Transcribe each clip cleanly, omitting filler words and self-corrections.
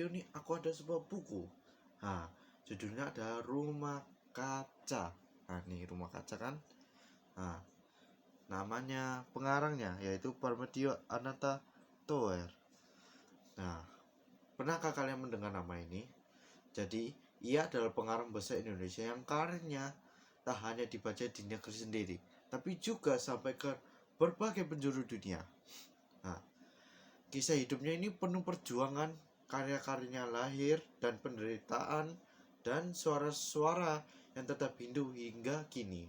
Parmedio nih aku ada sebuah buku. Nah, judulnya ada Rumah Kaca. Nah, ini Rumah Kaca kan. Nah, namanya pengarangnya yaitu Parmedio Ananta Toer. Nah, pernahkah kalian mendengar nama ini? Jadi, ia adalah pengarang bahasa Indonesia yang karyanya tak hanya dibaca di negeri sendiri, tapi juga sampai ke berbagai penjuru dunia. Nah, kisah hidupnya ini penuh perjuangan, karya-karyanya lahir dan penderitaan, dan suara-suara yang tetap hidup hingga kini.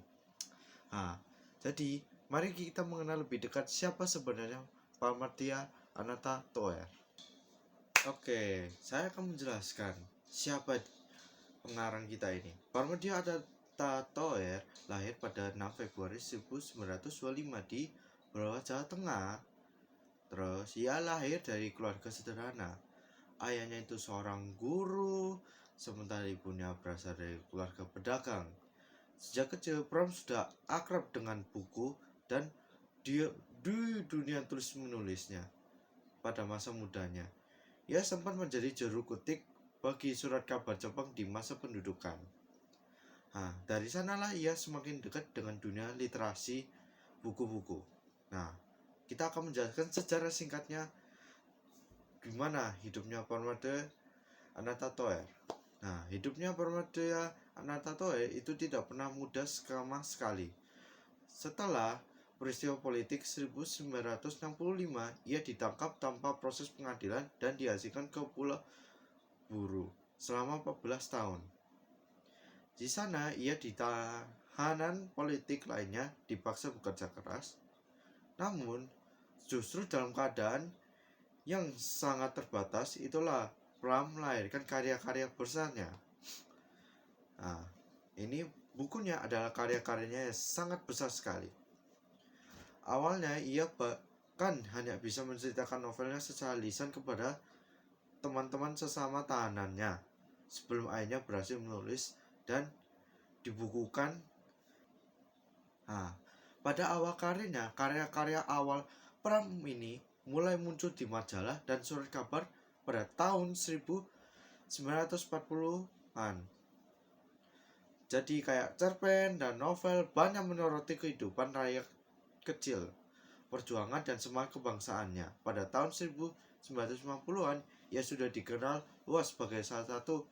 Nah, jadi mari kita mengenal lebih dekat siapa sebenarnya Parmedia Ananta Toer. Oke, saya akan menjelaskan siapa pengarang kita ini. Parmedia Ananta Toer lahir pada 6 Februari 1925 di Blora, Jawa Tengah. Terus ia lahir dari keluarga sederhana. Ayahnya itu seorang guru, sementara ibunya berasal dari keluarga pedagang. Sejak kecil, Pram sudah akrab dengan buku dan dia di dunia tulis menulisnya. Pada masa mudanya, ia sempat menjadi juru ketik bagi surat kabar Jepang di masa pendudukan. Nah, dari sanalah ia semakin dekat dengan dunia literasi buku-buku. Nah, kita akan menjelaskan secara singkatnya gimana hidupnya Parmedia Ananta Toer. Nah, hidupnya Parmedia Ananta Toer itu tidak pernah mudah sama sekali. Setelah peristiwa politik 1965, ia ditangkap tanpa proses pengadilan dan diasingkan ke Pulau Buru selama 14 tahun. Di sana, ia ditahanan politik lainnya dipaksa bekerja keras. Namun, justru dalam keadaan yang sangat terbatas itulah Pram melahirkan karya-karya besarnya. Nah, ini bukunya adalah karya-karyanya yang sangat besar sekali. Awalnya ia bahkan hanya bisa menceritakan novelnya secara lisan kepada teman-teman sesama tahanannya sebelum akhirnya berhasil menulis dan dibukukan. Nah, pada awal karirnya, karya-karya awal Pram ini mulai muncul di majalah dan surat kabar pada tahun 1940-an. Jadi kayak cerpen dan novel banyak menyoroti kehidupan rakyat kecil, perjuangan dan semangat kebangsaannya. Pada tahun 1950-an, ia sudah dikenal luas sebagai salah satu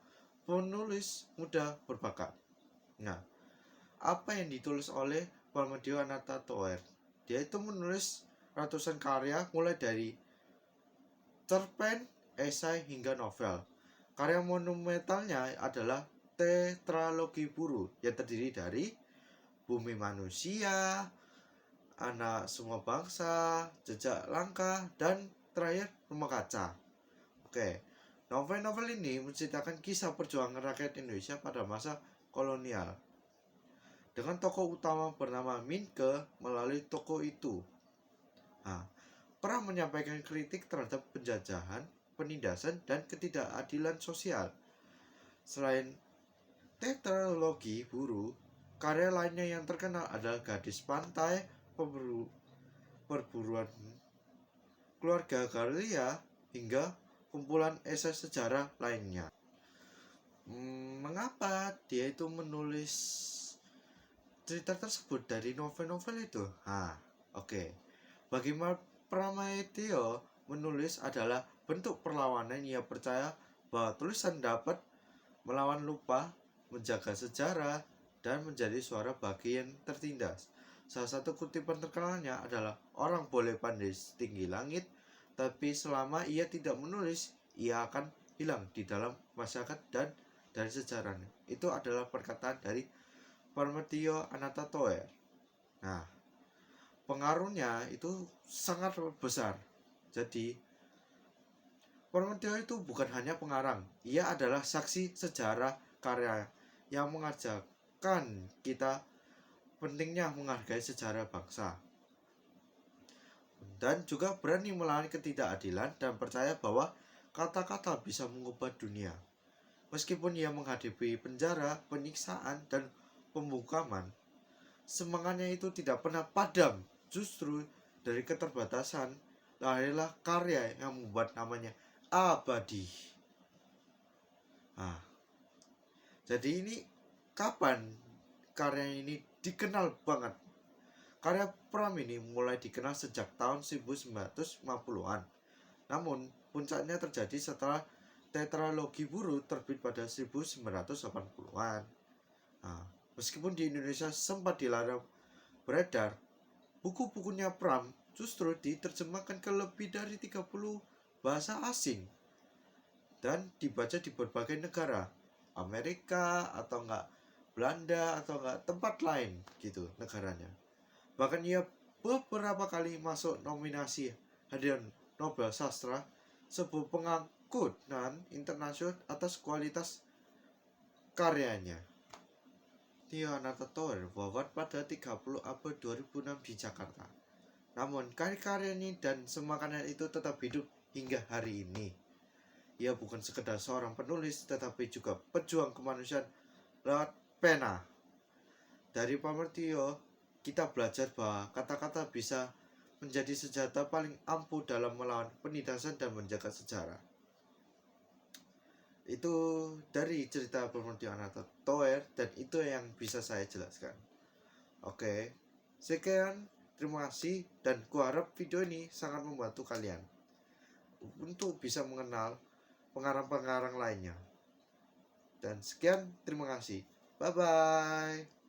penulis muda berbakat. Nah, apa yang ditulis oleh Parmedia Ananta Toer? Dia itu menulis ratusan karya mulai dari cerpen, esai hingga novel. Karya monumentalnya adalah Tetralogi Buru yang terdiri dari Bumi Manusia, Anak Semua Bangsa, Jejak Langkah, dan terakhir Rumah Kaca. Oke, novel-novel ini menceritakan kisah perjuangan rakyat Indonesia pada masa kolonial dengan tokoh utama bernama Minke melalui tokoh itu. Nah, pernah menyampaikan kritik terhadap penjajahan, penindasan, dan ketidakadilan sosial. Selain Tetralogi Buru, karya lainnya yang terkenal adalah Gadis Pantai, Perburuan Keluarga Galia, hingga kumpulan esai sejarah lainnya. Mengapa dia itu menulis cerita tersebut dari novel-novel itu? Oke. Bagi Prametyo, menulis adalah bentuk perlawanan. Ia percaya bahwa tulisan dapat melawan lupa, menjaga sejarah, dan menjadi suara bagi yang tertindas. Salah satu kutipan terkenalnya adalah orang boleh pandai setinggi langit, tapi selama ia tidak menulis, ia akan hilang di dalam masyarakat dan dari sejarahnya. Itu adalah perkataan dari Parmedia Ananta Toer. Nah, pengaruhnya itu sangat besar. Jadi, Parmedia itu bukan hanya pengarang, ia adalah saksi sejarah karya yang mengajarkan kita pentingnya menghargai sejarah bangsa. Dan juga berani melawan ketidakadilan dan percaya bahwa kata-kata bisa mengubah dunia. Meskipun ia menghadapi penjara, penyiksaan, dan pembungkaman, semangatnya itu tidak pernah padam. Justru dari keterbatasan lahirlah karya yang membuat namanya abadi. Nah, jadi ini kapan karya ini dikenal banget? Karya Pram ini mulai dikenal sejak tahun 1950-an. Namun, puncaknya terjadi setelah tetralogi Buru terbit pada 1980-an. Nah, meskipun di Indonesia sempat dilarang beredar, buku-bukunya Pram justru diterjemahkan ke lebih dari 30 bahasa asing dan dibaca di berbagai negara, Amerika atau enggak Belanda atau enggak tempat lain gitu negaranya. Bahkan ia beberapa kali masuk nominasi hadiah Nobel Sastra, sebuah pengangkutan internasional atas kualitas karyanya. Theodore Toer wafat pada 30 April 2006 di Jakarta. Namun karya-karyanya dan semua karya itu tetap hidup hingga hari ini. Ia bukan sekedar seorang penulis, tetapi juga pejuang kemanusiaan lewat pena. Dari Pamertio, kita belajar bahwa kata-kata bisa menjadi senjata paling ampuh dalam melawan penindasan dan menjaga sejarah. Itu dari cerita Pamertio Ananta Toer, dan itu yang bisa saya jelaskan. Oke, sekian, terima kasih, dan kuharap video ini sangat membantu kalian untuk bisa mengenal pengarang-pengarang lainnya. Dan sekian, terima kasih. Bye-bye.